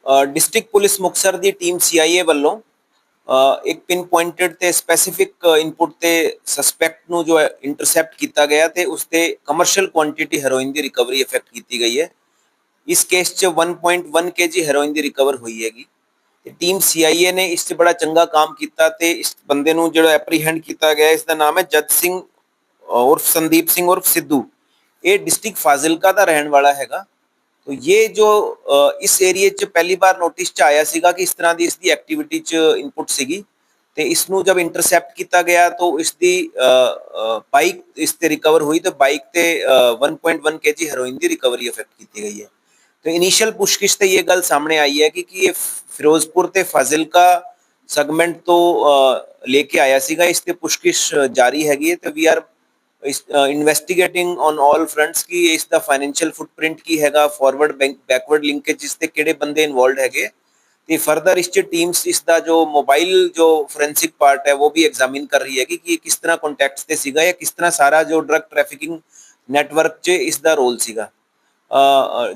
District police Muktsar दी team CIA ਵੱਲੋਂ एक pin pointed ਤੇ ਸਪੈਸੀਫਿਕ ਇਨਪੁਟ ਤੇ ਸਸਪੈਕਟ ਨੂੰ ਜੋ ਇੰਟਰਸੈਪਟ ਕੀਤਾ ਗਿਆ ਤੇ ਉਸ ਤੇ ਕਮਰਸ਼ੀਅਲ ਕੁਆਂਟੀਟੀ ਹੈਰੋਇਨ ਦੀ ਰਿਕਵਰੀ ਇਫੈਕਟ ਕੀਤੀ ਗਈ ਹੈ। ਇਸ ਕੇਸ 'ਚ 1.1 kg ਹੈਰੋਇਨ ਦੀ ਰਿਕਵਰ ਹੋਈ ਹੈਗੀ ਤੇ ਟੀਮ ਸੀਆਈਏ ਨੇ ਇਸ 'ਚ ਬੜਾ ਚੰਗਾ ਕੰਮ ਕੀਤਾ ਤੇ ਇਸ ਬੰਦੇ ਨੂੰ ਜਿਹੜਾ ਐਪਰੀਹੈਂਡ ਕੀਤਾ ਗਿਆ ਇਸ ਦਾ ਨਾਮ ਹੈ ਜੱਜ ਸਿੰਘ ਉਰਫ ਸੰਦੀਪ ਸਿੰਘ ਉਰਫ ਸਿੱਧੂ। ਇਹ डिस्ट्रिक्ट फाजिलका ਦਾ ਰਹਿਣ ਵਾਲਾ ਹੈਗਾ। तो ये जो इस एरिए च पहली बार नोटिस च आया सीगा कि इस तरह की इसकी एक्टिविटी च इनपुट सीगी ते इसनू जब इंटरसैप्ट किया गया तो इसकी बाइक इस ते रिकवर हुई तो बाइक ते 1.1 kg हेरोइन की रिकवरी इफेक्ट की गई है। तो इनिशियल पुछगिछ ते ये गल सामने आई है कि ये फिरोजपुर ते फाजिलका सेगमेंट तो लेके आया सीगा। इस ते पुछगिछ जारी हैगी तो we are investigating on all fronts की इसका फाइनेंशियल फुटप्रिंट की हैगा, फॉरवर्ड बैकवर्ड लिंकेज इस ते किहड़े बंदे इन्वॉल्व हैगे ते फर्दर इस टीम्स इसका जो मोबाइल जो फोरेंसिक पार्ट है वो भी एग्जामिन कर रही है कि किस तरह कॉन्टैक्ट्स ते सीगा या किस तरह सारा जो ड्रग ट्रैफिकिंग नैटवर्क च इसका रोल सीगा।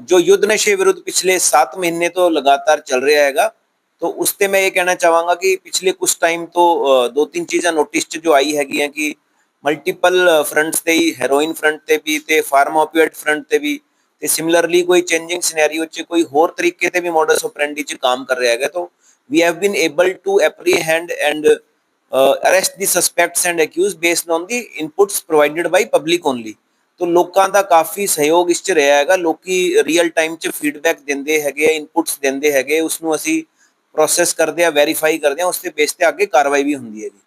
जो युद्ध नशे विरुद्ध पिछले 7 महीने तो लगातार चल रहा हैगा तो उस ते मैं ये कहना चाहवागा कि पिछले कुछ टाइम तो 2-3 चीज़ां नोटिस च जो आई हैगी हैं कि मल्टीपल फ्रंट्स ते ही हेरोइन फ्रंट ते भी ते फार्मा ओपिएट फ्रंट ते भी ते सिमिलरली कोई चेंजिंग सिनेरियो च कोई होर तरीके ते भी मॉडस ऑपरेंडी च काम कर रहा है। तो we have been able to apprehend and arrest the suspects and accuse based on the inputs provided by public only. तो लोगों का काफ़ी सहयोग इस च रहा है। लोग रियल टाइम च फीडबैक देंदे हैगे, इनपुट्स देंदे हैगे, उसनू असी प्रोसैस करते हैं, वैरीफाई करते हैं, उसके बेस ते आगे कार्रवाई भी होंदी है।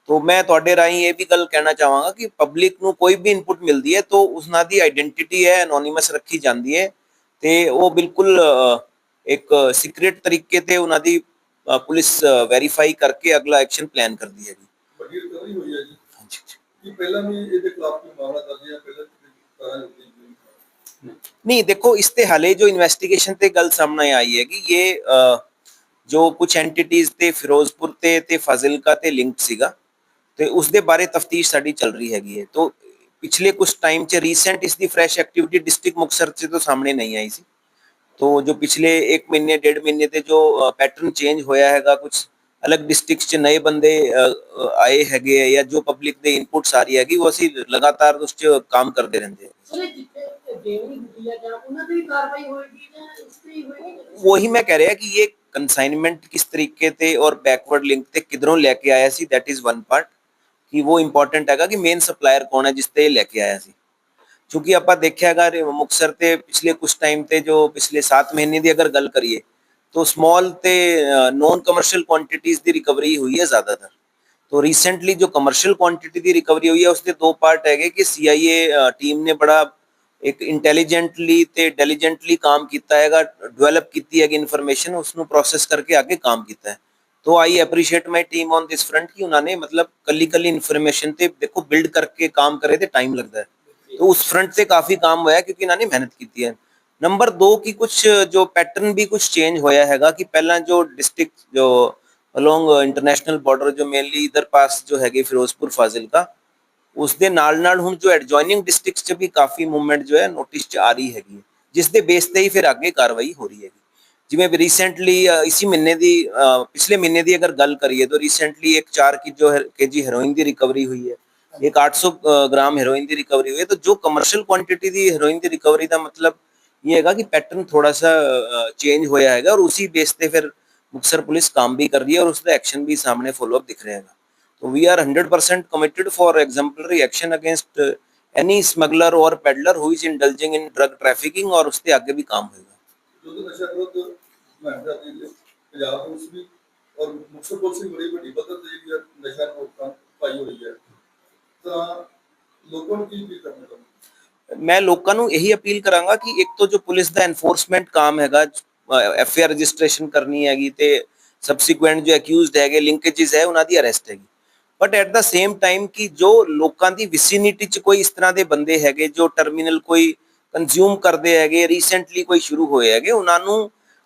तो मैं तुहाडे राही ये भी गल कहना चाहांगा कि पब्लिक नू कोई भी इनपुट मिलती है तो उसना दी आइडेंटिटी है एनोनिमस रखी जाती है ते वो बिल्कुल एक सीक्रेट तरीके ते उन्हां दी पुलिस वैरीफाई करके अगला एक्शन प्लान करती है। बड़ी रिकवरी हुई है जी। हाँ जी कि पहला भी ਇਹਦੇ ਖਿਲਾਫ ਕੋਈ ਮਾਮਲਾ ਦਰਜ ਹੈ ਪਹਿਲਾਂ नहीं देखो इस ते हाले जो इन्वेस्टिगेशन ते गल सामने आई है कि ये जो कुछ एंटिटीज ते फिरोजपुर ते फाजिलका ते लिंक्ड सीगा तो उसके बारे तफ्तीश साड़ी चल रही हैगी है। तो पिछले कुछ टाइम च रीसेंट इसकी फ्रैश एक्टिविटी डिस्ट्रिक्ट मुक्तसर से तो सामने नहीं आई सी। तो जो पिछले 1 महीने 1.5 महीने ते जो पैटर्न चेंज होया हैगा, कुछ अलग डिस्ट्रिक्ट च नए बंदे आए हैगे या जो पब्लिक दे इनपुट्स आ रही हैगी वो असी लगातार उस च काम करते रहते हैं। वही मैं कह रहा कि ये कंसाइनमेंट किस तरीके ते और बैकवर्ड लिंक ते किधरों लेके आया सी, दैट इज वन पार्ट कि वो इंपॉर्टेंट हैगा कि मेन सप्लायर कौन है जिसते लेके आया सी। क्योंकि ਆਪਾਂ ਦੇਖਿਆ ਹੈਗਾ ਮੁਕਤਸਰ ਤੇ ਪਿਛਲੇ ਕੁਝ ਟਾਈਮ ਤੇ ਜੋ ਪਿਛਲੇ 7 ਮਹੀਨੇ ਦੀ ਅਗਰ ਗੱਲ ਕਰੀਏ तो स्मॉल ते नॉन कमर्शियल क्वांटिटीज की रिकवरी हुई है ज़्यादातर। तो रिसेंटली जो कमर्शियल क्वांटिटी की रिकवरी हुई है उसके 2 पार्ट है कि सीआईए टीम ने बड़ा एक इंटैलीजेंटली ते डिलीजेंटली काम किया है, डेवलप की है इन्फॉर्मेशन, उसनू प्रोसैस करके आगे काम किया है। तो I appreciate my team on this front कि उन्होंने मतलब कली इन्फॉर्मेशन ते देखो बिल्ड करके काम करे तो टाइम लगता है। तो उस फ्रंट से काफ़ी काम होया क्योंकि इन्होंने मेहनत की है। नंबर 2 की कुछ जो पैटर्न भी कुछ चेंज होया हैगा कि पहला जो डिस्ट्रिक्ट जो अलोंग इंटरनेशनल बॉर्डर जो मेनली इधर पास जो है फिरोजपुर फाजिलका उसके नाल हुण जो एडजॉइनिंग डिस्ट्रिक्ट च भी काफ़ी मूवमेंट जो है नोटिस च आ रही हैगी जिसके बेस ते ही फिर आगे कार्रवाई हो रही है। जिवें रिसेंटली इसी महीने की पिछले महीने की अगर गल करिए तो रिसेंटली एक 4 kg हेरोइन की रिकवरी हुई है, एक 800 ग्राम हेरोइन की रिकवरी हुई है। तो जो कमर्शियल क्वांटिटी की हेरोइन की रिकवरी का मतलब ये है कि पैटर्न थोड़ा सा चेंज होया है और उसी बेस पे फिर मुक्तसर पुलिस काम भी कर रही है और उसका एक्शन भी सामने फॉलोअप दिख रहा है। तो we are 100% committed for exemplary action against any smuggler और peddler who is indulging in drug trafficking और उससे आगे भी काम होगा। जो नशा विरोध पंजाब पुलिस भी और मुक्तसर पुलिस भी बड़ी बड़ी पद्धर ते नशा रोकथाम पाई हुई है तो लोगों को की करना चाहिए। मैं लोगों को यही अपील करांगा कि एक तो जो पुलिस का एनफोर्समेंट काम हैगा एफआईआर रजिस्ट्रेशन करनी हैगी ते सबसीक्वेंट जो एक्यूज्ड हैगे लिंकेजेस है उन्हां दी अरेस्ट हैगी, but at the same time कि जो लोगों की विसिनिटी च कोई इस तरह के बंदे हैगे जो टर्मिनल कोई कंज्यूम करते हैगे रिसेंटली कोई शुरू होए हैगे उन्होंने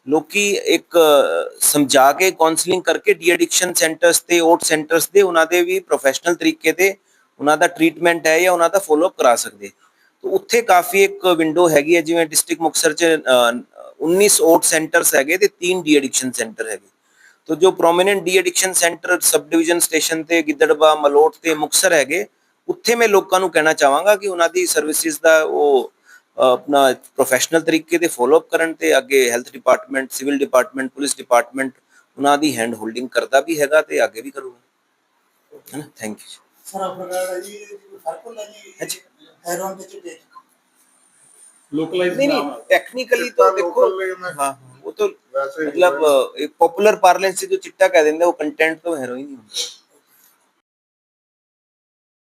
लोग एक समझा के काउंसलिंग करके डी एडिक्शन सेंटर्स ते ओट सेंटर्स दे उन्होंने भी प्रोफैशनल तरीके ते उन्होंने ट्रीटमेंट है या उन्होंने फॉलोअप करा सकते। तो उत्थे काफ़ी एक विंडो हैगी है जिवें डिस्ट्रिक्ट मुक्तसर च 19 ओट सेंटर्स हैगे ते 3 डी एडिक्शन सेंटर हैगे। तो जो prominent de addiction centre sub division station ਤੇ ਗਿੱਦੜਬਾ ਮਲੋਟ ਤੇ ਮੁਕਤਸਰ ਹੈਗੇ ਉੱਥੇ ਮੈਂ ਲੋਕਾਂ ਨੂੰ ਕਹਿਣਾ ਚਾਹਾਂਗਾ ਕਿ ਉਹਨਾਂ ਦੀ ਸਰਵਿਸਿਜ਼ ਦਾ ਉਹ ਆਪਣਾ ਪ੍ਰੋਫੈਸ਼ਨਲ ਤਰੀਕੇ ਤੇ ਫੋਲੋ ਅਪ ਕਰਨ ਤੇ ਅੱਗੇ health department civil department police department ਉਹਨਾਂ ਦੀ ਹੈਂਡ ਹੋਲਡਿੰਗ ਕਰਦਾ ਵੀ ਹੈਗਾ ਤੇ ਅੱਗੇ ਵੀ ਕਰੂਗਾ ਹੈ ਨਾ ਥੈਂਕ ਯੂ ਸਰ ਅਫਗਾਨ ਜੀ ਫਰਕ ਹੁੰਦਾ ਜੀ ਹੈਰੋਨ ਦੇ ਚਿੱਟੇ लोकलाइज नहीं नाम नहीं टेक्निकली तो देखो हाँ वो तो मतलब एक पॉपुलर पार्लेंस से जो चिट्टा कह देंगे वो कंटेंट तो हेरोइन ही होता है